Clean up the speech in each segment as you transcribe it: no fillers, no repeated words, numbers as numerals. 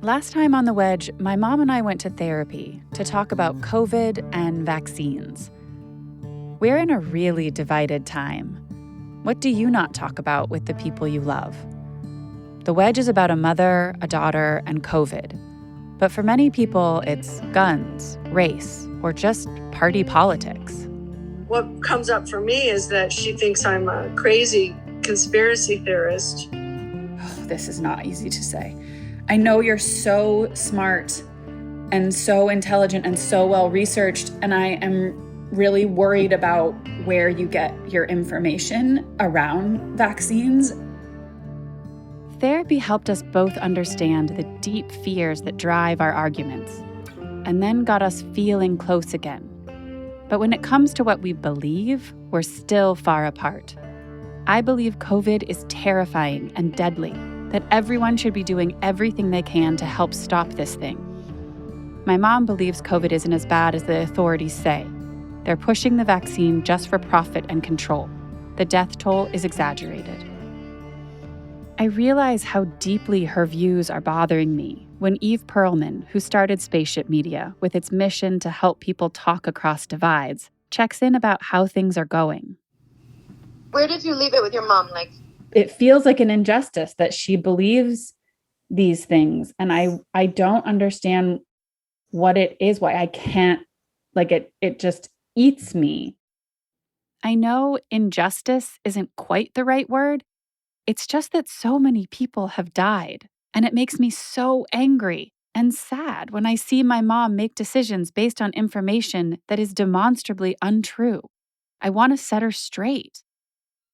Last time on The Wedge, my mom and I went to therapy to talk about COVID and vaccines. We're in a really divided time. What do you not talk about with the people you love? The Wedge is about a mother, a daughter, and COVID. But for many people, it's guns, race, or just party politics. What comes up for me is that she thinks I'm a crazy conspiracy theorist. Oh, this is not easy to say. I know you're so smart and so intelligent and so well-researched, and I am really worried about where you get your information around vaccines. Therapy helped us both understand the deep fears that drive our arguments, and then got us feeling close again. But when it comes to what we believe, we're still far apart. I believe COVID is terrifying and deadly, that everyone should be doing everything they can to help stop this thing. My mom believes COVID isn't as bad as the authorities say. They're pushing the vaccine just for profit and control. The death toll is exaggerated. I realize how deeply her views are bothering me when Eve Pearlman, who started Spaceship Media with its mission to help people talk across divides, checks in about how things are going. Where did you leave it with your mom? It feels like an injustice that she believes these things, and I don't understand what it is, why I can't, it just eats me. I know injustice isn't quite the right word. It's just that so many people have died, and it makes me so angry and sad when I see my mom make decisions based on information that is demonstrably untrue. I want to set her straight.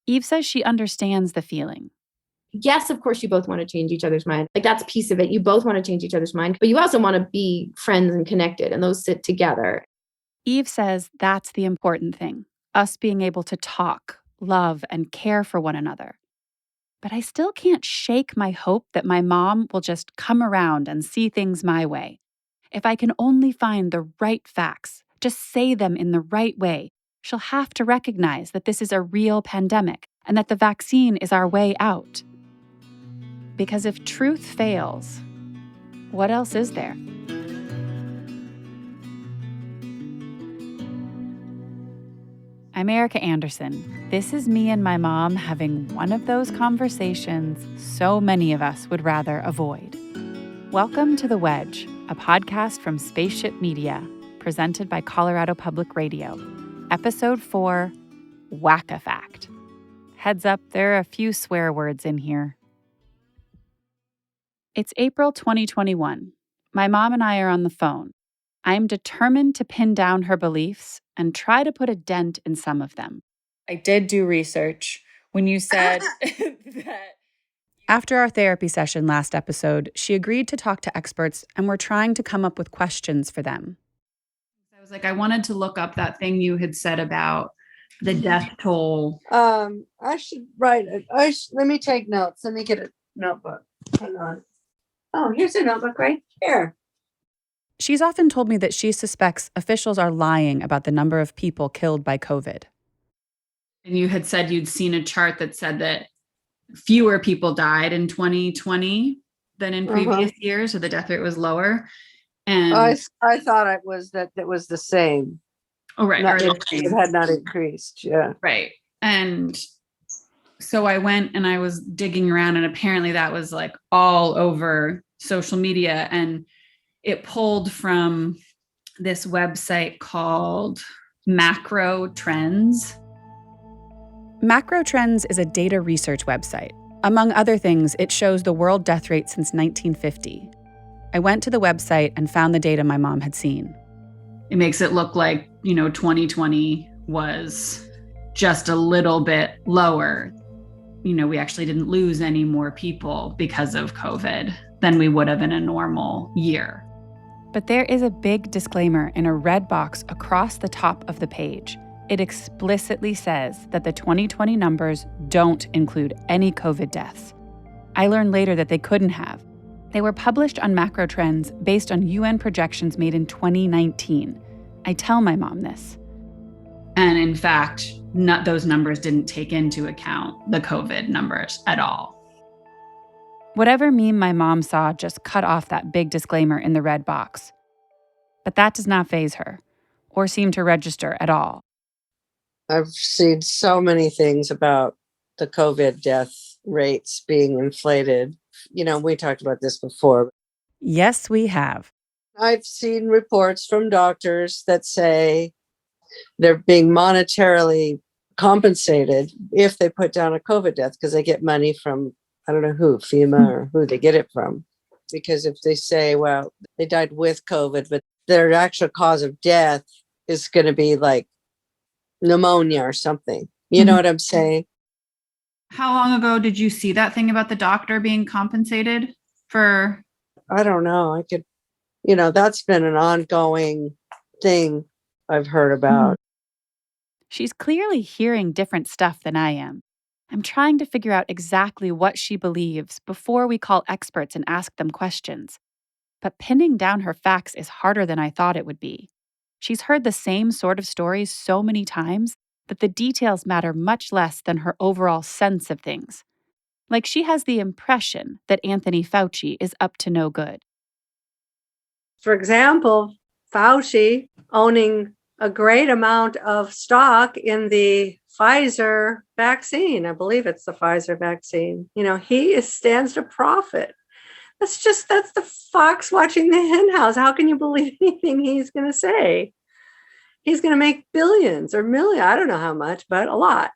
Eve says she understands the feeling. Yes, of course, you both want to change each other's mind. That's a piece of it. You both want to change each other's mind, but you also want to be friends and connected, and those sit together. Eve says that's the important thing, us being able to talk, love, and care for one another. But I still can't shake my hope that my mom will just come around and see things my way. If I can only find the right facts, just say them in the right way, she'll have to recognize that this is a real pandemic and that the vaccine is our way out. Because if truth fails, what else is there? I'm Erica Anderson. This is me and my mom having one of those conversations so many of us would rather avoid. Welcome to The Wedge, a podcast from Spaceship Media, presented by Colorado Public Radio. Episode 4, Whac-a-Fact. Heads up, there are a few swear words in here. It's April 2021. My mom and I are on the phone. I'm determined to pin down her beliefs and try to put a dent in some of them. I did do research when you said that. After our therapy session last episode, she agreed to talk to experts, and we're trying to come up with questions for them. I was like, I wanted to look up that thing you had said about the death toll. I should write it. Let me take notes. Let me get a notebook. Hang on. Oh, here's a notebook right here. She's often told me that she suspects officials are lying about the number of people killed by COVID. And you had said you'd seen a chart that said that fewer people died in 2020 than in previous years, so the death rate was lower. And I thought it was the same. Oh, right. It had not increased. Yeah. Right. And so I went and I was digging around, and apparently that was all over social media, and it pulled from this website called Macro Trends. Macro Trends is a data research website. Among other things, it shows the world death rate since 1950. I went to the website and found the data my mom had seen. It makes it look like, 2020 was just a little bit lower. We actually didn't lose any more people because of COVID than we would have in a normal year. But there is a big disclaimer in a red box across the top of the page. It explicitly says that the 2020 numbers don't include any COVID deaths. I learned later that they couldn't have. They were published on Macro Trends based on UN projections made in 2019. I tell my mom this. And in fact, those numbers didn't take into account the COVID numbers at all. Whatever meme my mom saw just cut off that big disclaimer in the red box. But that does not faze her, or seem to register at all. I've seen so many things about the COVID death rates being inflated. We talked about this before. Yes, we have. I've seen reports from doctors that say they're being monetarily compensated if they put down a COVID death because they get money from, I don't know who, FEMA or who they get it from. Because if they say, well, they died with COVID, but their actual cause of death is going to be like pneumonia or something. You know what I'm saying? How long ago did you see that thing about the doctor being compensated for? I don't know. That's been an ongoing thing I've heard about. She's clearly hearing different stuff than I am. I'm trying to figure out exactly what she believes before we call experts and ask them questions. But pinning down her facts is harder than I thought it would be. She's heard the same sort of stories so many times that the details matter much less than her overall sense of things. Like she has the impression that Anthony Fauci is up to no good. For example, Fauci owning a great amount of stock in the Pfizer vaccine. I believe it's the Pfizer vaccine. He stands to profit. That's the fox watching the hen house. How can you believe anything he's going to say? He's going to make billions or millions. I don't know how much, but a lot.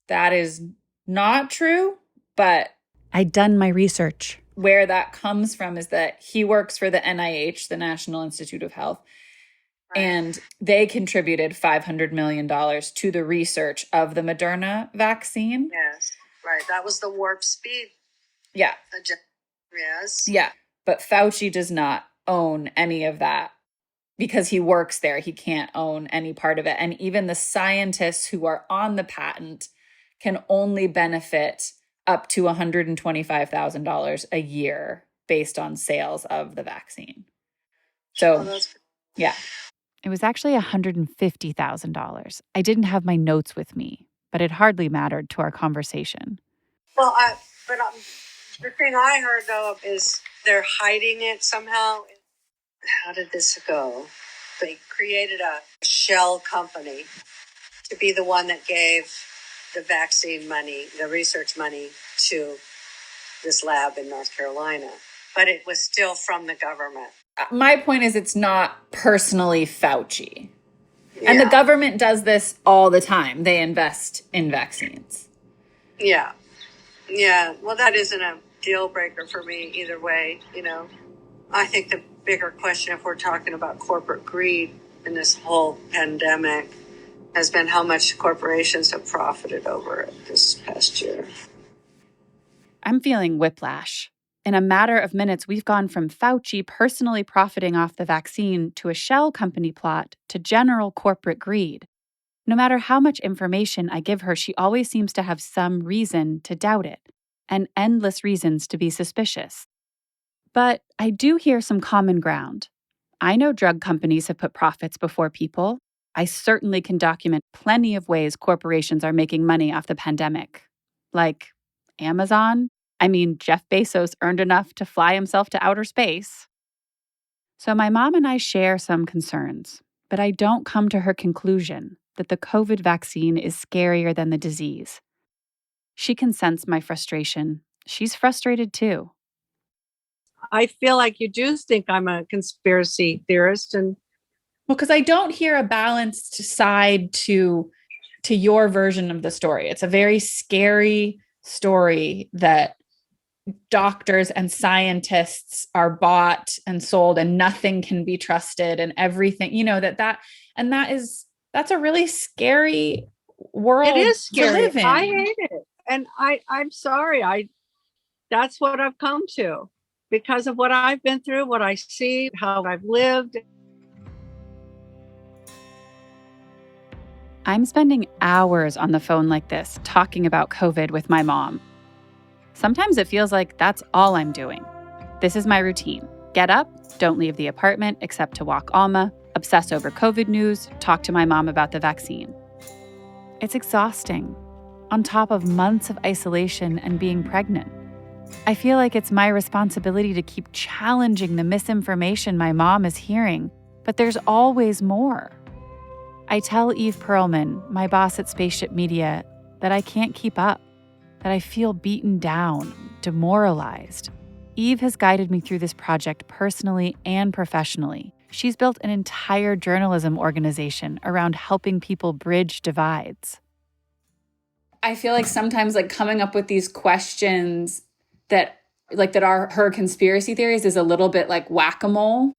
That is not true, but I'd done my research. Where that comes from is that he works for the NIH, the National Institute of Health, right. And they contributed $500 million to the research of the Moderna vaccine. Yes, right. That was the warp speed. Yeah. Yes. Yeah. But Fauci does not own any of that because he works there. He can't own any part of it. And even the scientists who are on the patent can only benefit up to $125,000 a year based on sales of the vaccine. So, yeah. It was actually $150,000. I didn't have my notes with me, but it hardly mattered to our conversation. Well, the thing I heard, though, is they're hiding it somehow. How did this go? They created a shell company to be the one that gave the vaccine money, the research money to this lab in North Carolina. But it was still from the government. My point is it's not personally Fauci. Yeah. And the government does this all the time. They invest in vaccines. Yeah. Yeah. Well, that isn't a deal breaker for me either way. I think the bigger question, if we're talking about corporate greed in this whole pandemic, has been how much corporations have profited over it this past year. I'm feeling whiplash. In a matter of minutes, we've gone from Fauci personally profiting off the vaccine to a shell company plot to general corporate greed. No matter how much information I give her, she always seems to have some reason to doubt it, and endless reasons to be suspicious. But I do hear some common ground. I know drug companies have put profits before people. I certainly can document plenty of ways corporations are making money off the pandemic. Like Amazon. Jeff Bezos earned enough to fly himself to outer space. So my mom and I share some concerns, but I don't come to her conclusion that the COVID vaccine is scarier than the disease. She can sense my frustration. She's frustrated too. I feel like you do think I'm a conspiracy theorist, and because I don't hear a balanced side to your version of the story. It's a very scary story that doctors and scientists are bought and sold and nothing can be trusted and everything, that's a really scary world. It is scary. To live in. I hate it. And I'm sorry. That's what I've come to because of what I've been through, what I see, how I've lived. I'm spending hours on the phone like this, talking about COVID with my mom. Sometimes it feels like that's all I'm doing. This is my routine. Get up, don't leave the apartment except to walk Alma, obsess over COVID news, talk to my mom about the vaccine. It's exhausting, on top of months of isolation and being pregnant. I feel like it's my responsibility to keep challenging the misinformation my mom is hearing, but there's always more. I tell Eve Pearlman, my boss at Spaceship Media, that I can't keep up, that I feel beaten down, demoralized. Eve has guided me through this project personally and professionally. She's built an entire journalism organization around helping people bridge divides. I feel like sometimes coming up with these questions that are her conspiracy theories is a little bit like whack-a-mole.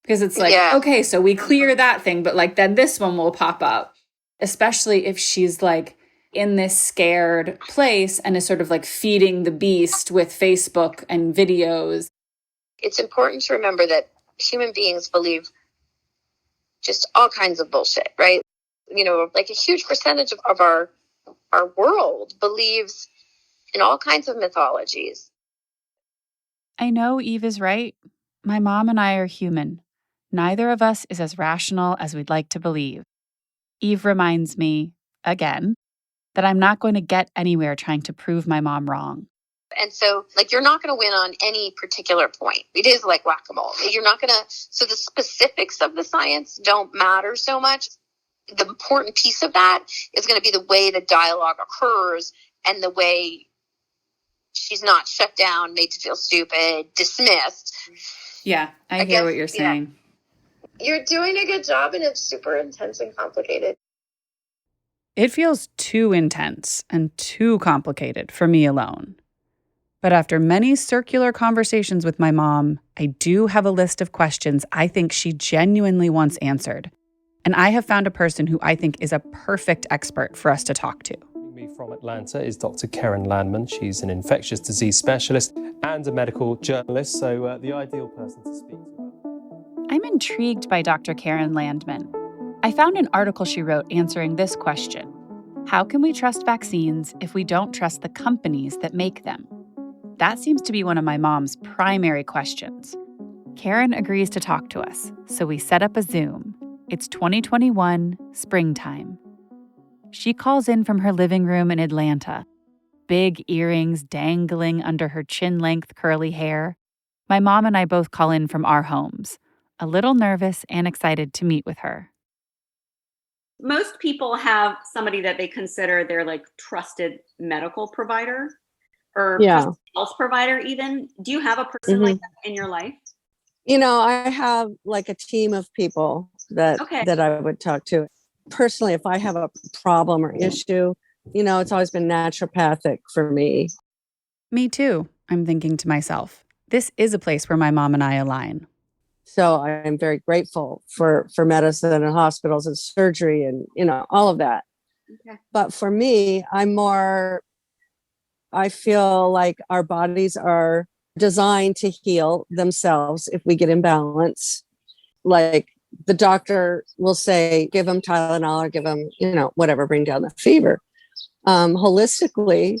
Because it's okay, so we clear that thing, but then this one will pop up. Especially if she's in this scared place and is sort of feeding the beast with Facebook and videos. It's important to remember that human beings believe just all kinds of bullshit, right? A huge percentage of our world believes in all kinds of mythologies. I know Eve is right. My mom and I are human. Neither of us is as rational as we'd like to believe. Eve reminds me, again, that I'm not going to get anywhere trying to prove my mom wrong. And so, you're not going to win on any particular point. It is like whack-a-mole. You're not going to, so the specifics of the science don't matter so much. The important piece of that is going to be the way the dialogue occurs and the way she's not shut down, made to feel stupid, dismissed. Yeah, I hear what you're saying. Yeah. You're doing a good job, and it's super intense and complicated. It feels too intense and too complicated for me alone. But after many circular conversations with my mom, I do have a list of questions I think she genuinely wants answered. And I have found a person who I think is a perfect expert for us to talk to. Me from Atlanta is Dr. Keren Landman. She's an infectious disease specialist and a medical journalist, so the ideal person to speak to. I'm intrigued by Dr. Keren Landman. I found an article she wrote answering this question. How can we trust vaccines if we don't trust the companies that make them? That seems to be one of my mom's primary questions. Keren agrees to talk to us, so we set up a Zoom. It's 2021, springtime. She calls in from her living room in Atlanta, big earrings dangling under her chin-length curly hair. My mom and I both call in from our homes, a little nervous and excited to meet with her. Most people have somebody that they consider their trusted medical provider or trusted health provider even. Do you have a person like that in your life? I have a team of people that I would talk to. Personally, if I have a problem or issue, it's always been naturopathic for me. Me too, I'm thinking to myself. This is a place where my mom and I align. So I'm very grateful for medicine and hospitals and surgery and, all of that. Okay. But for me, I feel like our bodies are designed to heal themselves if we get in balance. The doctor will say, give them Tylenol or give them, whatever, bring down the fever. Holistically,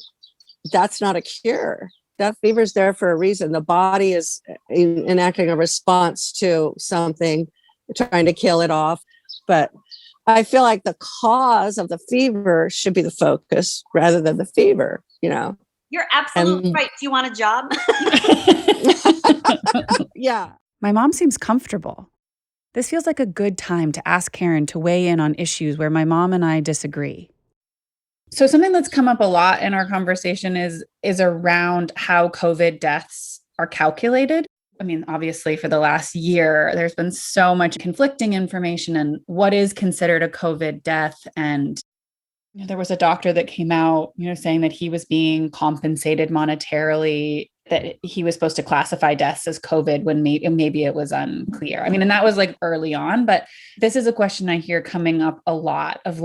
that's not a cure. That fever is there for a reason. The body is enacting a response to something, trying to kill it off. But I feel like the cause of the fever should be the focus rather than the fever, You're absolutely right. Do you want a job? Yeah. My mom seems comfortable. This feels like a good time to ask Keren to weigh in on issues where my mom and I disagree. So something that's come up a lot in our conversation is around how COVID deaths are calculated. I mean, obviously, for the last year, there's been so much conflicting information on what is considered a COVID death. And there was a doctor that came out, saying that he was being compensated monetarily, that he was supposed to classify deaths as COVID when maybe it was unclear. I mean, and that was early on, but this is a question I hear coming up a lot of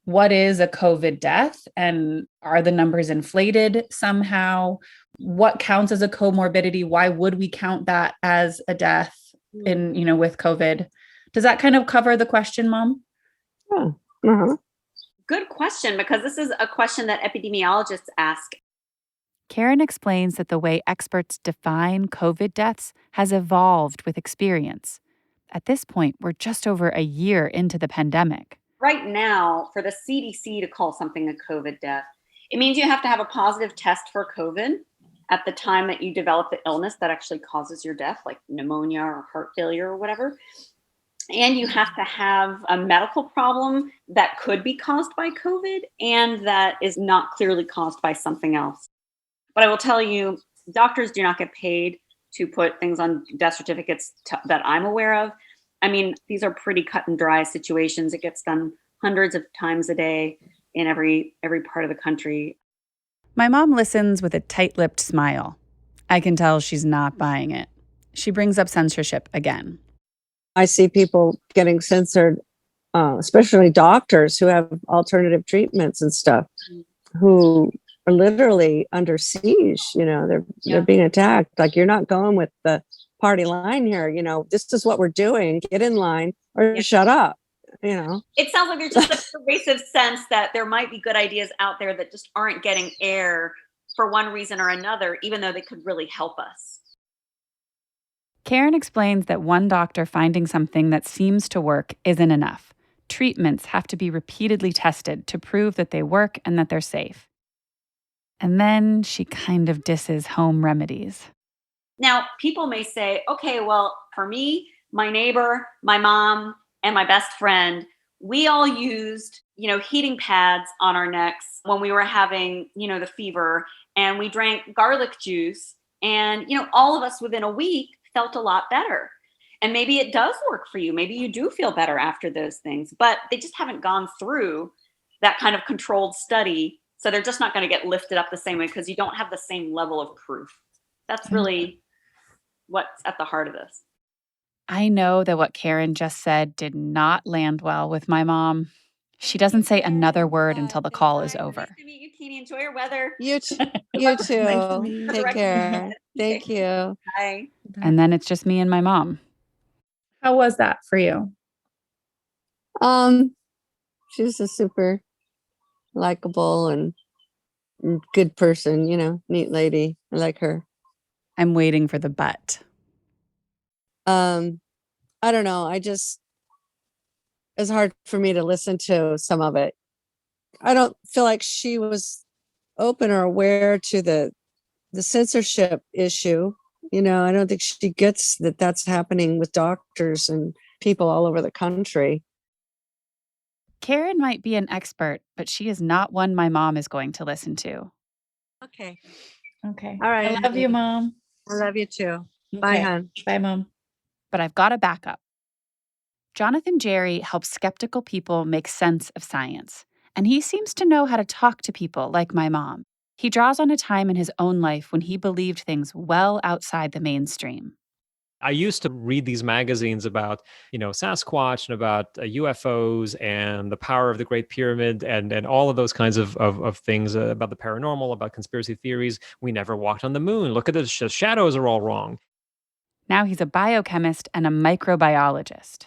what is a COVID death, and are the numbers inflated somehow? What counts as a comorbidity? Why would we count that as a death with COVID? Does that kind of cover the question, Mom? Yeah. Uh-huh. Good question, because this is a question that epidemiologists ask. Keren explains that the way experts define COVID deaths has evolved with experience. At this point, we're just over a year into the pandemic. Right now, for the CDC to call something a COVID death, it means you have to have a positive test for COVID at the time that you develop the illness that actually causes your death, like pneumonia or heart failure or whatever. And you have to have a medical problem that could be caused by COVID and that is not clearly caused by something else. But I will tell you, doctors do not get paid to put things on death certificates that I'm aware of. I mean, these are pretty cut and dry situations. It gets done hundreds of times a day in every part of the country. My mom listens with a tight-lipped smile. I can tell she's not buying it. She brings up censorship again. I see people getting censored, especially doctors who have alternative treatments and stuff, who are literally under siege. They're being attacked. Like, you're not going with the party line here. This is what we're doing. Get in line or shut up. It sounds like there's just a pervasive sense that there might be good ideas out there that just aren't getting air for one reason or another, even though they could really help us. Keren explains that one doctor finding something that seems to work isn't enough. Treatments have to be repeatedly tested to prove that they work and that they're safe. And then she kind of disses home remedies. Now, people may say, okay, well, for me, my neighbor, my mom, and my best friend, we all used, heating pads on our necks when we were having, the fever, and we drank garlic juice, and, all of us within a week felt a lot better. And maybe it does work for you. Maybe you do feel better after those things, but they just haven't gone through that kind of controlled study. So they're just not going to get lifted up the same way because you don't have the same level of proof. That's really what's at the heart of this. I know that what Keren just said did not land well with my mom. She doesn't say another word until the call is over. Nice to meet you, Kini. Enjoy your weather. You too. Take care. Thank you. Bye. And then it's just me and my mom. How was that for you? She's a super likable and good person, neat lady. I like her. I'm waiting for the but. I don't know. It's hard for me to listen to some of it. I don't feel like she was open or aware to the censorship issue. I don't think she gets that that's happening with doctors and people all over the country. Keren might be an expert, but she is not one my mom is going to listen to. Okay. Okay. All right. I love you, Mom. I love you too. Bye, Okay. hon. Bye, Mom. But I've got a backup. Jonathan Jarry helps skeptical people make sense of science, and he seems to know how to talk to people like my mom. He draws on a time in his own life when he believed things well outside the mainstream. I used to read these magazines about, Sasquatch and about UFOs and the power of the Great Pyramid and all of those kinds of things about the paranormal, about conspiracy theories. We never walked on the moon. Look at the shadows are all wrong. Now he's a biochemist and a microbiologist.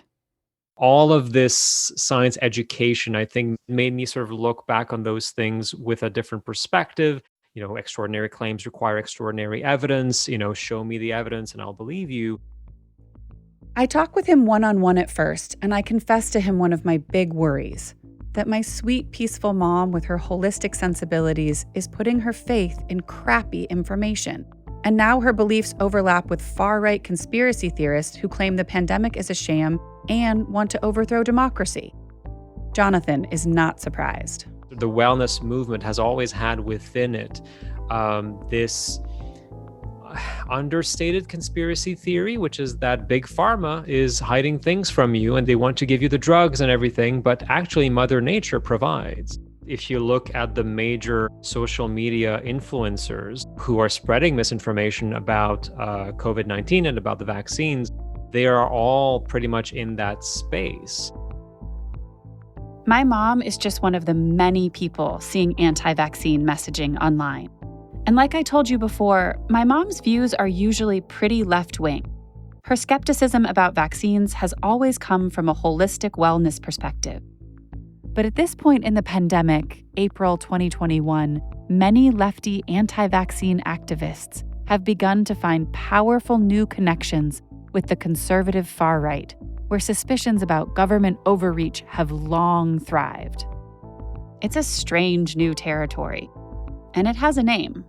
All of this science education, I think, made me sort of look back on those things with a different perspective. Extraordinary claims require extraordinary evidence. Show me the evidence and I'll believe you. I talk with him one-on-one at first, and I confess to him one of my big worries, that my sweet, peaceful mom with her holistic sensibilities is putting her faith in crappy information. And now her beliefs overlap with far-right conspiracy theorists who claim the pandemic is a sham and want to overthrow democracy. Jonathan is not surprised. The wellness movement has always had within it this understated conspiracy theory, which is that big pharma is hiding things from you and they want to give you the drugs and everything, but actually Mother Nature provides. If you look at the major social media influencers who are spreading misinformation about COVID-19 and about the vaccines, they are all pretty much in that space. My mom is just one of the many people seeing anti-vaccine messaging online. And like I told you before, my mom's views are usually pretty left-wing. Her skepticism about vaccines has always come from a holistic wellness perspective. But at this point in the pandemic, April 2021, many lefty anti-vaccine activists have begun to find powerful new connections with the conservative far right, where suspicions about government overreach have long thrived. It's a strange new territory, and it has a name: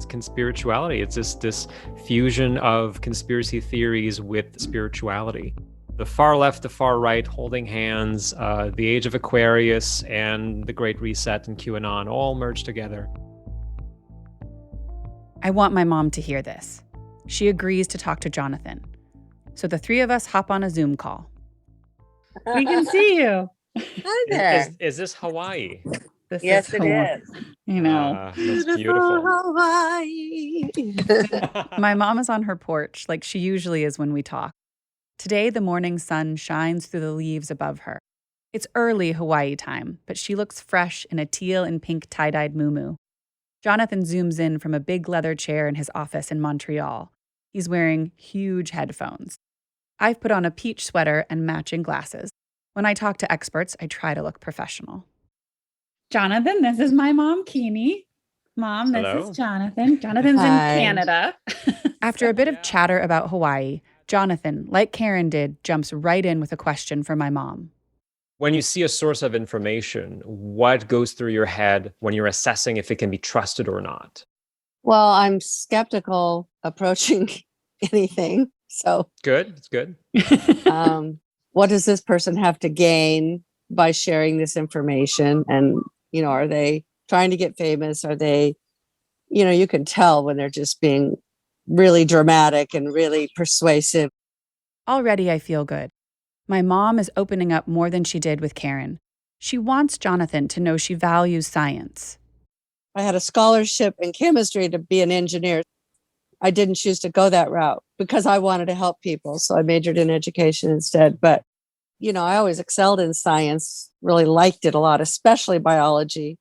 It's conspirituality. It's this fusion of conspiracy theories with spirituality. The far left, the far right, holding hands, the age of Aquarius and the Great Reset and QAnon all merged together. I want my mom to hear this. She agrees to talk to Jonathan. So the three of us hop on a Zoom call. We can see you. Hi there. Is this Hawaii? This Yes, it Hawaii. is. You know. That's beautiful. Hawaii. My mom is on her porch like she usually is when we talk. Today, the morning sun shines through the leaves above her. It's early Hawaii time, but she looks fresh in a teal and pink tie-dyed muumuu. Jonathan zooms in from a big leather chair in his office in Montreal. He's wearing huge headphones. I've put on a peach sweater and matching glasses. When I talk to experts, I try to look professional. Jonathan, this is my mom, Kini. Mom, this Hello. is Jonathan. Jonathan's Hi. in Canada. After a bit of chatter about Hawaii, Jonathan, like Keren did, jumps right in with a question for my mom. When you see a source of information, what goes through your head when you're assessing if it can be trusted or not? Well, I'm skeptical approaching anything. So Good. It's good. what does this person have to gain by sharing this information? And, are they trying to get famous? Are they, you can tell when they're just being really dramatic and really persuasive. Already I feel good. My mom is opening up more than she did with Keren. She wants Jonathan to know she values science. I had a scholarship in chemistry to be an engineer. I didn't choose to go that route because I wanted to help people. So I majored in education instead. But, I always excelled in science, really liked it a lot, especially biology.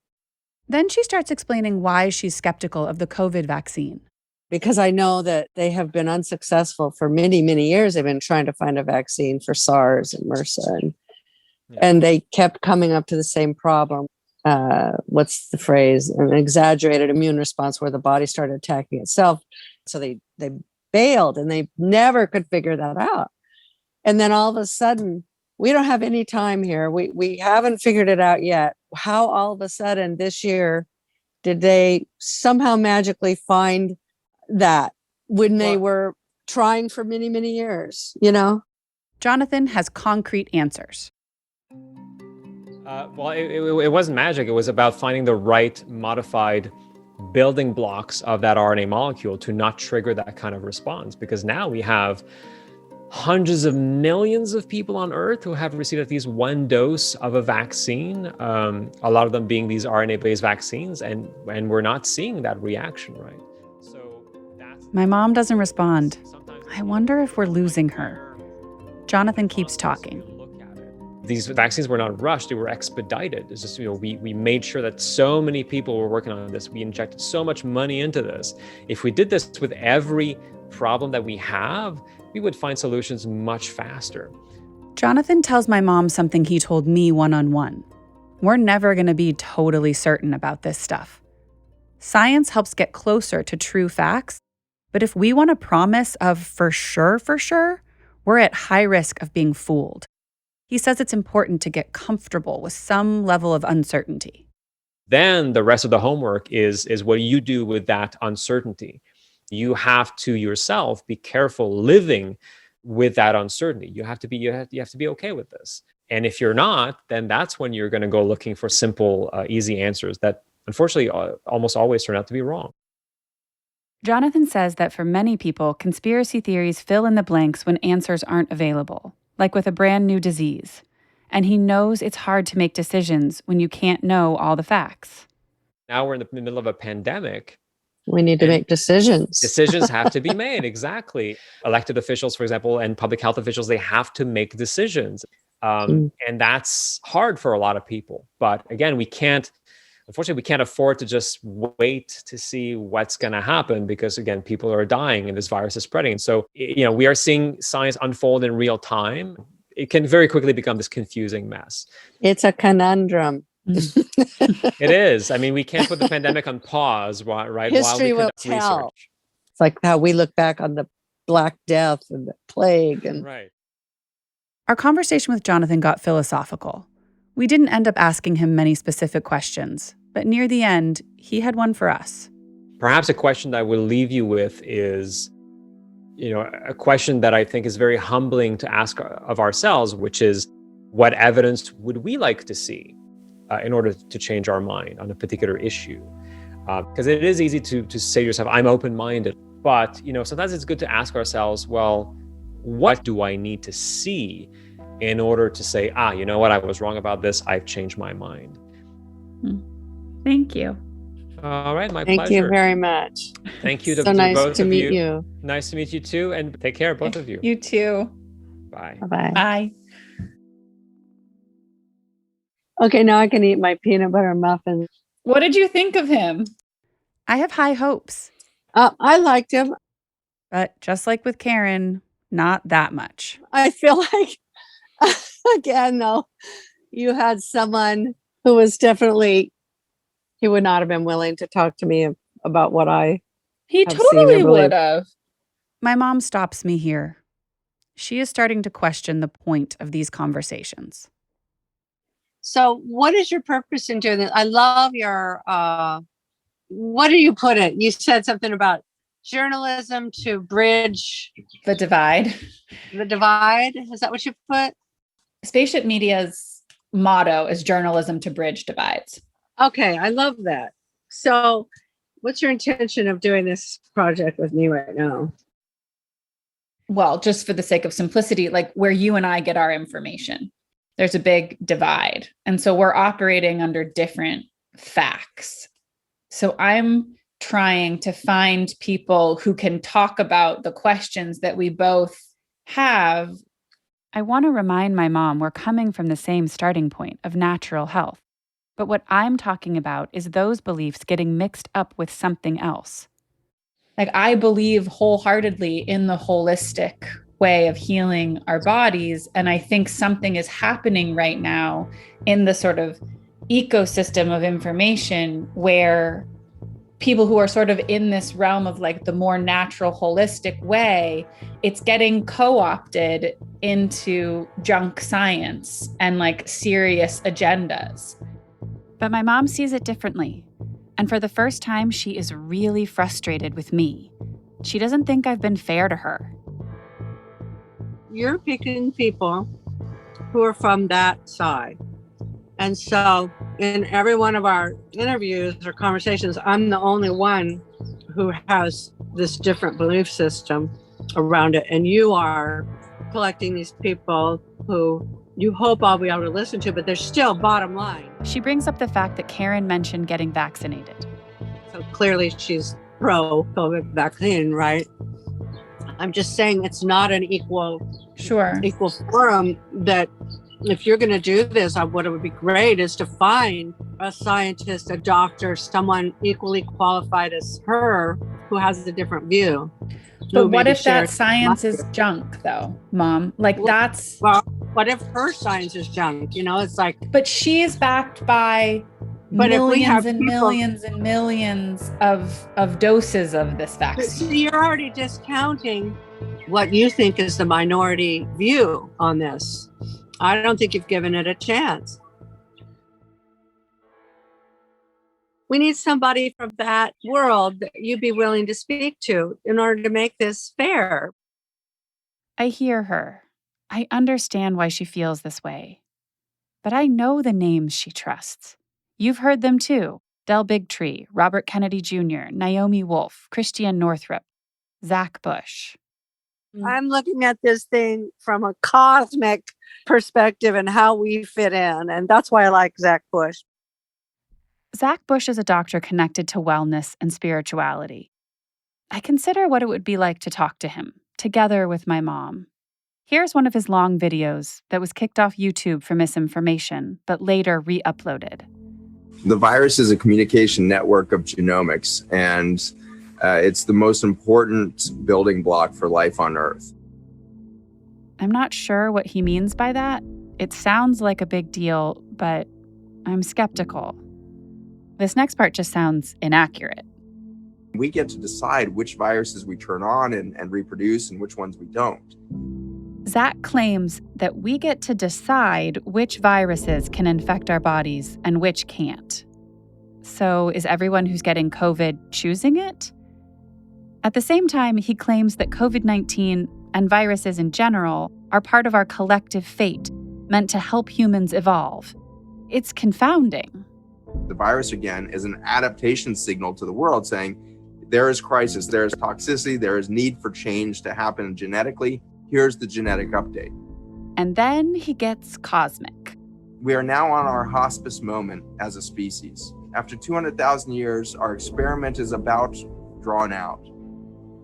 Then she starts explaining why she's skeptical of the COVID vaccine. Because I know that they have been unsuccessful for many, many years. They've been trying to find a vaccine for SARS and MRSA. And they kept coming up to the same problem. What's the phrase? An exaggerated immune response where the body started attacking itself. So they bailed and they never could figure that out. And then all of a sudden, we don't have any time here. We haven't figured it out yet. How all of a sudden this year did they somehow magically find that when they were trying for many, many years, Jonathan has concrete answers. It wasn't magic. It was about finding the right modified building blocks of that RNA molecule to not trigger that kind of response. Because now we have hundreds of millions of people on Earth who have received at least one dose of a vaccine, a lot of them being these RNA-based vaccines, and we're not seeing that reaction, right? So My mom doesn't respond. I wonder if we're losing her. Jonathan keeps talking. These vaccines were not rushed, they were expedited. It's just, we made sure that so many people were working on this. We injected so much money into this. If we did this with every problem that we have, we would find solutions much faster. Jonathan tells my mom something he told me one-on-one. We're never going to be totally certain about this stuff. Science helps get closer to true facts, but if we want a promise of for sure, we're at high risk of being fooled. He says it's important to get comfortable with some level of uncertainty. Then the rest of the homework is what you do with that uncertainty. You have to yourself be careful living with that uncertainty. You have to be okay with this. And if you're not, then that's when you're going to go looking for simple, easy answers that unfortunately almost always turn out to be wrong. Jonathan says that for many people, conspiracy theories fill in the blanks when answers aren't available, like with a brand new disease. And he knows it's hard to make decisions when you can't know all the facts. Now we're in the middle of a pandemic. We need to make decisions. Decisions have to be made, exactly. Elected officials, for example, and public health officials, they have to make decisions. And that's hard for a lot of people. But again, unfortunately, we can't afford to just wait to see what's going to happen because, again, people are dying and this virus is spreading. So, we are seeing science unfold in real time. It can very quickly become this confusing mess. It's a conundrum. It is. I mean, we can't put the pandemic on pause, right? History while we will conduct tell. research. It's like how we look back on the Black Death and the plague. And Right. Our conversation with Jonathan got philosophical. We didn't end up asking him many specific questions, but near the end, he had one for us. Perhaps a question that I will leave you with is, a question that I think is very humbling to ask of ourselves, which is, what evidence would we like to see in order to change our mind on a particular issue? Because it is easy to say to yourself, I'm open-minded, but sometimes it's good to ask ourselves, well, what do I need to see in order to say, you know what, I was wrong about this, I've changed my mind. Thank you. All right, my pleasure. Thank you very much. Thank you So to nice both to of meet you. you. Nice to meet you too, and take care, both of you. You too. Bye. Bye-bye. Bye. Okay, now I can eat my peanut butter muffin. What did you think of him? I have high hopes, I liked him. but just like with Keren, not that much. I feel like, again, though, you had someone who was definitely, he would not have been willing to talk to me about what I He I've seen, totally I believe. would have. My mom stops me here. She is starting to question the point of these conversations. So what is your purpose in doing this? I love your, what do you put it? You said something about journalism to bridge The divide. the divide. Is that what you put? Spaceship Media's motto is journalism to bridge divides. Okay, I love that. So what's your intention of doing this project with me right now? Well, just for the sake of simplicity, like where you and I get our information, there's a big divide. And so we're operating under different facts. So I'm trying to find people who can talk about the questions that we both have. I want to remind my mom we're coming from the same starting point of natural health. But what I'm talking about is those beliefs getting mixed up with something else. Like, I believe wholeheartedly in the holistic way of healing our bodies. And I think something is happening right now in the sort of ecosystem of information where people who are sort of in this realm of like the more natural, holistic way, it's getting co-opted into junk science and like serious agendas. But my mom sees it differently. And for the first time, she is really frustrated with me. She doesn't think I've been fair to her. You're picking people who are from that side. And so in every one of our interviews or conversations, I'm the only one who has this different belief system around it. And you are collecting these people who you hope I'll be able to listen to, but they're still bottom line. She brings up the fact that Keren mentioned getting vaccinated. So clearly she's pro-COVID vaccine, right? I'm just saying it's not an equal forum. That if you're going to do this, what it would be great is to find a scientist, a doctor, someone equally qualified as her who has a different view. But what if that science is junk, though, Mom? Like, well, what if her science is junk? It's like. But she is backed by millions and millions and millions of doses of this vaccine. So you're already discounting what you think is the minority view on this. I don't think you've given it a chance. We need somebody from that world that you'd be willing to speak to in order to make this fair. I hear her. I understand why she feels this way. But I know the names she trusts. You've heard them too. Del Bigtree, Robert Kennedy Jr., Naomi Wolf, Christiane Northrup, Zach Bush. I'm looking at this thing from a cosmic perspective and how we fit in. And that's why I like Zach Bush. Zach Bush is a doctor connected to wellness and spirituality. I consider what it would be like to talk to him, together with my mom. Here's one of his long videos that was kicked off YouTube for misinformation, but later re-uploaded. The virus is a communication network of genomics, and it's the most important building block for life on Earth. I'm not sure what he means by that. It sounds like a big deal, but I'm skeptical. This next part just sounds inaccurate. We get to decide which viruses we turn on and reproduce and which ones we don't. Zach claims that we get to decide which viruses can infect our bodies and which can't. So is everyone who's getting COVID choosing it? At the same time, he claims that COVID-19 and viruses in general are part of our collective fate, meant to help humans evolve. It's confounding. The virus, again, is an adaptation signal to the world saying there is crisis, there is toxicity, there is need for change to happen genetically. Here's the genetic update. And then he gets cosmic. We are now on our hospice moment as a species. After 200,000 years, our experiment is about drawn out.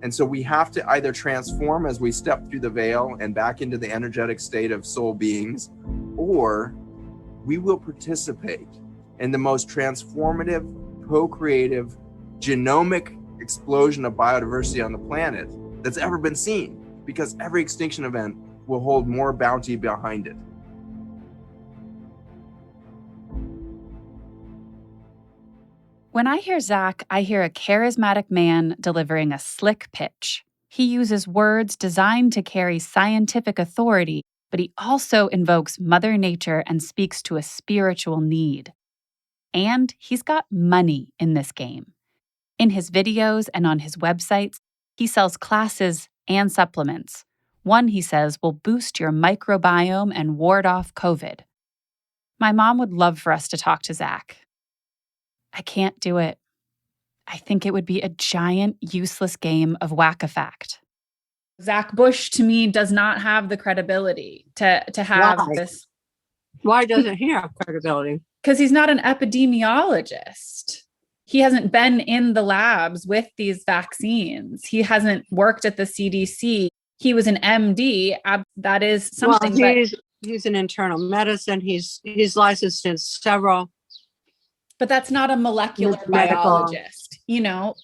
And so we have to either transform as we step through the veil and back into the energetic state of soul beings, or we will participate in the most transformative, co-creative, genomic explosion of biodiversity on the planet that's ever been seen, because every extinction event will hold more bounty behind it. When I hear Zach, I hear a charismatic man delivering a slick pitch. He uses words designed to carry scientific authority, but he also invokes Mother Nature and speaks to a spiritual need. And he's got money in this game. In his videos and on his websites, he sells classes and supplements. One, he says, will boost your microbiome and ward off COVID. My mom would love for us to talk to Zach. I can't do it. I think it would be a giant, useless game of Whac-a-Fact. Zach Bush, to me, does not have the credibility to have Why? this. Why doesn't he have credibility? Because he's not an epidemiologist. He hasn't been in the labs with these vaccines. He hasn't worked at the CDC. He was an MD. That is something. Well, he's an internal medicine. He's licensed in several. But that's not a molecular biologist, you know?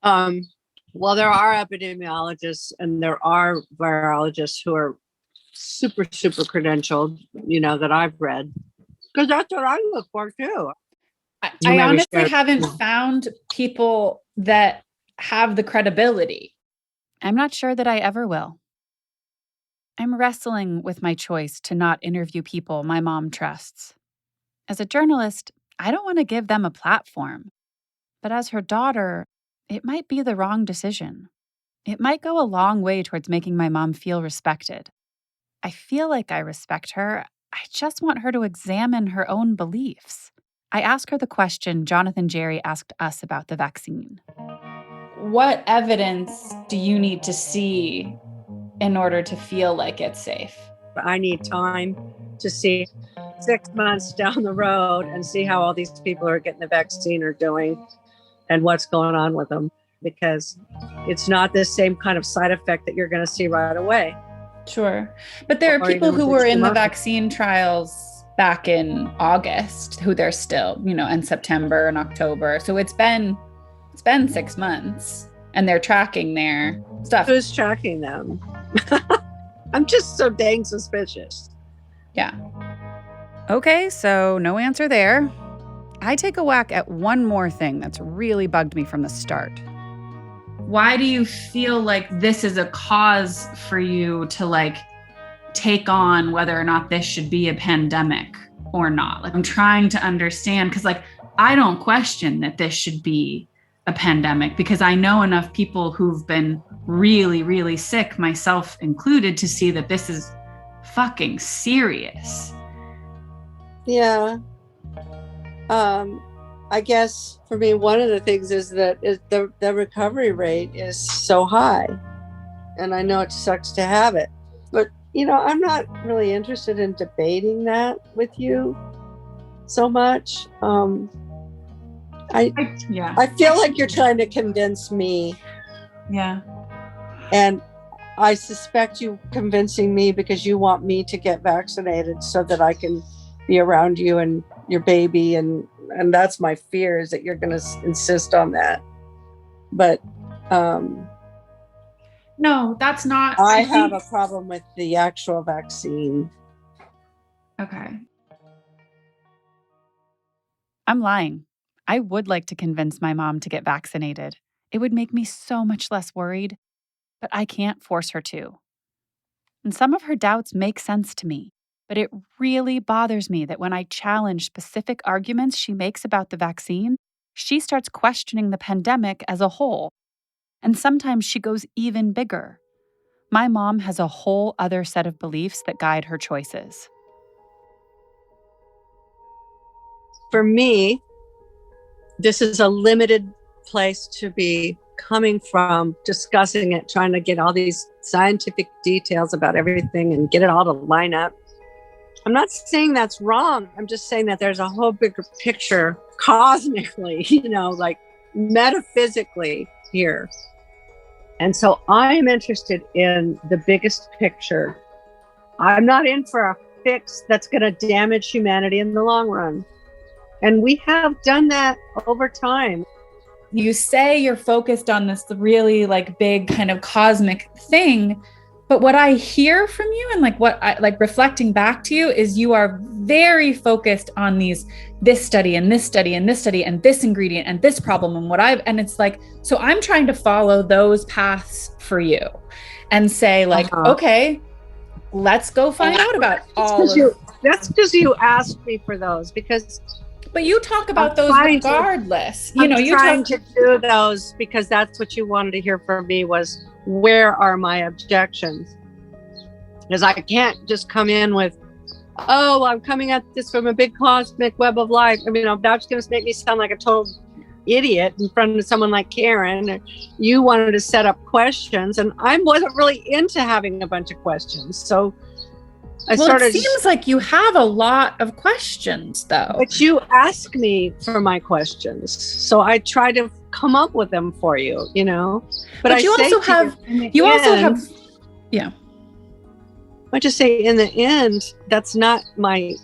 Well, there are epidemiologists and there are virologists who are super, super credentialed, that I've read. Because that's what I look for, too. I honestly haven't found people that have the credibility. I'm not sure that I ever will. I'm wrestling with my choice to not interview people my mom trusts. As a journalist, I don't want to give them a platform. But as her daughter, it might be the wrong decision. It might go a long way towards making my mom feel respected. I feel like I respect her. I just want her to examine her own beliefs. I ask her the question Jonathan Jarry asked us about the vaccine. What evidence do you need to see in order to feel like it's safe? I need time to see 6 months down the road and see how all these people who are getting the vaccine are doing and what's going on with them, because it's not the same kind of side effect that you're going to see right away. Sure. But there are people who were in the vaccine trials back in August who they're still, in September and October. So it's been 6 months and they're tracking their stuff. Who's tracking them? I'm just so dang suspicious. Yeah. Okay, so no answer there. I take a whack at one more thing that's really bugged me from the start. Why do you feel like this is a cause for you to take on whether or not this should be a pandemic or not? I'm trying to understand, because I don't question that this should be a pandemic, because I know enough people who've been really, really sick, myself included, to see that this is fucking serious. Yeah. I guess for me, one of the things is that the recovery rate is so high. And I know it sucks to have it. But, I'm not really interested in debating that with you so much. I feel like you're trying to convince me. Yeah. And I suspect you convincing me because you want me to get vaccinated so that I can be around you and your baby, and that's my fear, is that you're going to insist on that. But no, that's not. I have a problem with the actual vaccine. Okay. I'm lying. I would like to convince my mom to get vaccinated. It would make me so much less worried, but I can't force her to. And some of her doubts make sense to me. But it really bothers me that when I challenge specific arguments she makes about the vaccine, she starts questioning the pandemic as a whole. And sometimes she goes even bigger. My mom has a whole other set of beliefs that guide her choices. For me, this is a limited place to be coming from, discussing it, trying to get all these scientific details about everything and get it all to line up. I'm not saying that's wrong. I'm just saying that there's a whole bigger picture cosmically, like metaphysically here. And so I'm interested in the biggest picture. I'm not in for a fix that's going to damage humanity in the long run. And we have done that over time. You say you're focused on this really like big kind of cosmic thing, but what I hear from you and like what I like reflecting back to you is you are very focused on this study and this study and this study and this ingredient and this problem and it's like, so I'm trying to follow those paths for you and say like, okay, let's go find out about all of that's because you asked me for those, but you talk about those regardless. I'm trying to do those because that's what you wanted to hear from me was, where are my objections? Because I can't just come in with, oh, I'm coming at this from a big cosmic web of life. I mean, that's going to make me sound like a total idiot in front of someone like Keren. You wanted to set up questions, and I wasn't really into having a bunch of questions. So it seems like you have a lot of questions, though. But you ask me for my questions, so I try to come up with them for you, But you also have, yeah. I just say, in the end, that's not my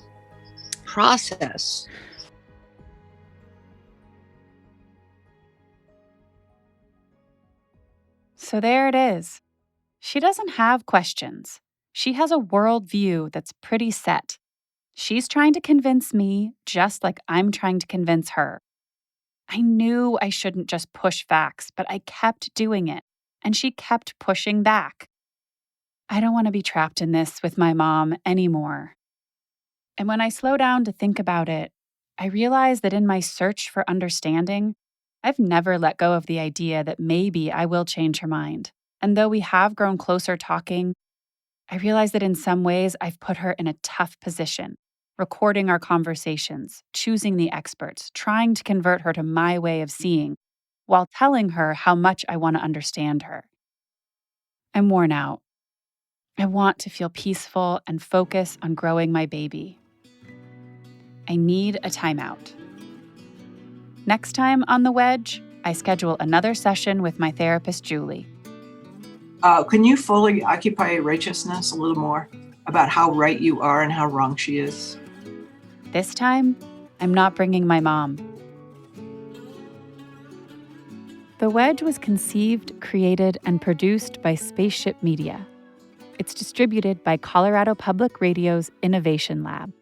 process. So there it is. She doesn't have questions. She has a worldview that's pretty set. She's trying to convince me just like I'm trying to convince her. I knew I shouldn't just push facts, but I kept doing it, and she kept pushing back. I don't want to be trapped in this with my mom anymore. And when I slow down to think about it, I realize that in my search for understanding, I've never let go of the idea that maybe I will change her mind. And though we have grown closer talking, I realize that in some ways I've put her in a tough position, recording our conversations, choosing the experts, trying to convert her to my way of seeing, while telling her how much I want to understand her. I'm worn out. I want to feel peaceful and focus on growing my baby. I need a timeout. Next time on The Wedge, I schedule another session with my therapist, Julie. Can you fully occupy righteousness a little more about how right you are and how wrong she is? This time, I'm not bringing my mom. The Wedge was conceived, created, and produced by Spaceship Media. It's distributed by Colorado Public Radio's Innovation Lab.